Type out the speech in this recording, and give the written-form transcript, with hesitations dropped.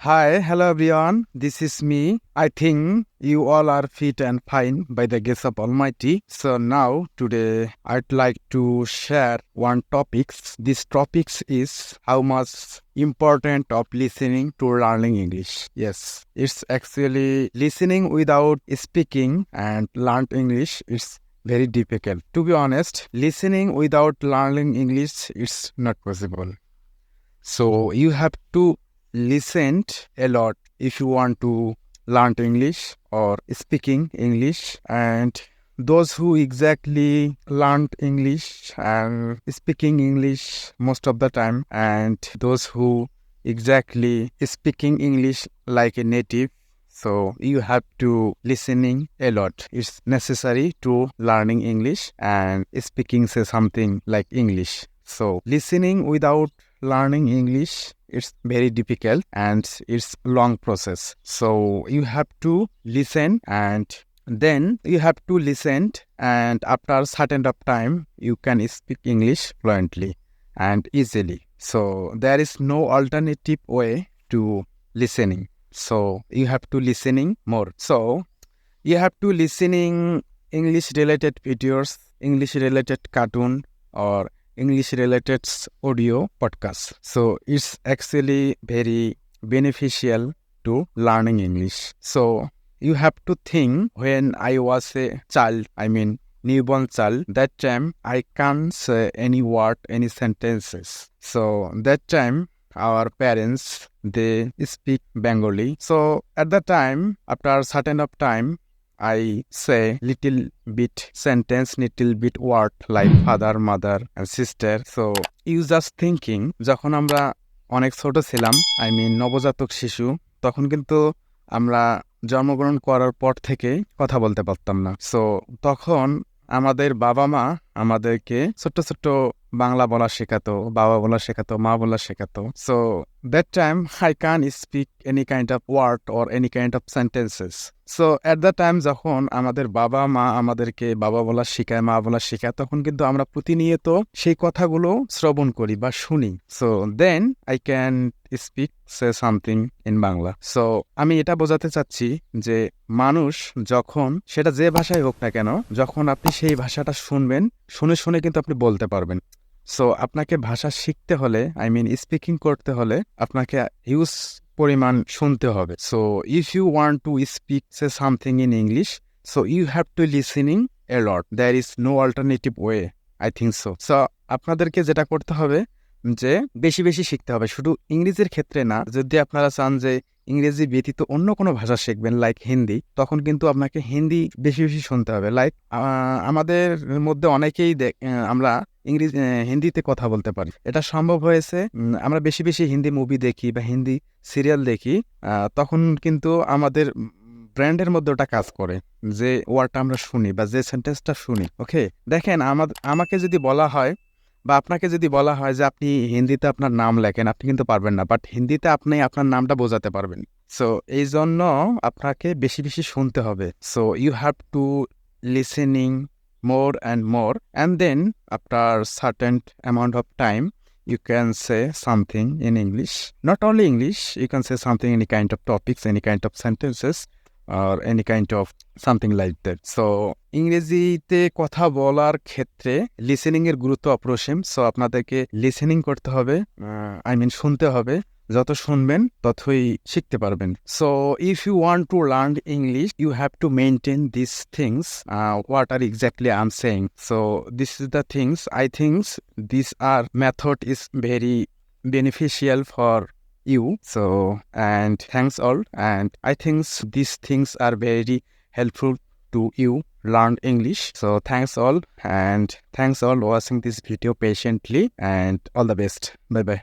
Hi, hello everyone. This is me. I think you all are fit and fine by the grace of Almighty. So now today I'd like to share one topics. This topics is how much important of listening to learning English. Yes, it's actually listening without speaking and learn English. It's very difficult. To be honest, listening without learning English is not possible. So you have to listen a lot if you want to learn English or speaking English. And those who exactly learned English and speaking English most of the time, and those who exactly speaking English like a native, so you have to listening a lot. It's necessary to learning English and speaking say something like English. So listening without learning English, it's very difficult and it's long process. So you have to listen, and then you have to listen, and after a certain of time you can speak English fluently and easily. So there is no alternative way to listening. So you have to listening more. So you have to listening English related videos, English related cartoon, or English related audio podcast. So it's actually very beneficial to learning English. So you have to think, when I was a child, newborn child, that time I can't say any word, any sentences. So that time our parents, they speak Bengali. So at that time, after a certain of time, I say little bit sentence, little bit word like father, mother and sister. So you just thinking, যখন আমরা অনেক ছোট ছিলাম, নবজাতক শিশু, তখন কিন্তু আমরা জন্মগ্রহণ করার পর থেকে কথা বলতে পারতাম না। সো তখন আমাদের বাবা মা আমাদেরকে ছোট্ট ছোট্ট বাংলা বলা শেখাতো, বাবা বলা শেখাতো, মা বলা শেখাতো। So that time I can't speak any kind of word or any kind of sentences. So at that time যখন আমাদের বাবা মা আমাদেরকে বাবা বলা শেখায়, মা বলা শেখায়, তখন কিন্তু আমরা প্রতিনিয়ত সেই কথাগুলো শ্রবণ করি বা শুনি। So then I can speak say something in Bangla. So আমি এটা বোঝাতে চাচ্ছি যে মানুষ যখন, সেটা যে ভাষায় হোক না কেন, যখন আপনি সেই ভাষাটা শুনবেন, শুনে শুনে কিন্তু আপনি বলতে পারবেন। সো আপনাকে ভাষা শিখতে হলে, স্পিকিং করতে হলে আপনাকে হিউজ পরিমাণ শুনতে হবে। So if you want to speak say something in English, so you have to listening a lot. There is no alternative way, I think so. So আপনাদেরকে যেটা করতে হবে যে বেশি বেশি শিখতে হবে, শুধু ইংরেজির ক্ষেত্রে না। যদি আপনারা চান যে ইংরেজি ব্যতীত অন্য কোনো ভাষা শিখবেন লাইক হিন্দি, তখন কিন্তু আপনাকে হিন্দি বেশি বেশি শুনতে হবে। লাইক আমাদের মধ্যে অনেকেই আমরা হিন্দিতে কথা বলতে পারি। এটা সম্ভব হয়েছে, আমরা বেশি বেশি হিন্দি মুভি দেখি বা হিন্দি সিরিয়াল দেখি, তখন কিন্তু আমাদের ব্র্যান্ডের মধ্যে ওটা কাজ করে, যে ওয়ার্ডটা আমরা শুনি বা যে সেন্টেন্সটা শুনি। ওকে, দেখেন আমাকে যদি বলা হয় বা আপনাকে যদি বলা হয় যে আপনি হিন্দিতে আপনার নাম লেখেন, আপনি কিন্তু পারবেন না, বাট হিন্দিতে আপনি আপনার নামটা বোঝাতে পারবেন। সো এই জন্য আপনাকে বেশি বেশি শুনতে হবে। So you have to listening more and more, and then after certain amount of time you can say something in English. Not only English, you can say something, any kind of topics, any kind of sentences, or any kind of something like that. So ইংরেজিতে কথা বলার ক্ষেত্রে listening এর গুরুত্ব অপরিসীম। So আপনাদেরকে listening করতে হবে, শুনতে হবে। যত শুনবেন ততই শিখতে পারবেন। So if you want to learn English, you have to maintain this things, what are exactly I'm saying. So this is the things I think this are method is very beneficial for you. So and thanks all, and I think these things are very helpful to you learn English. So thanks all, and thanks all watching this video patiently, and all the best. Bye bye.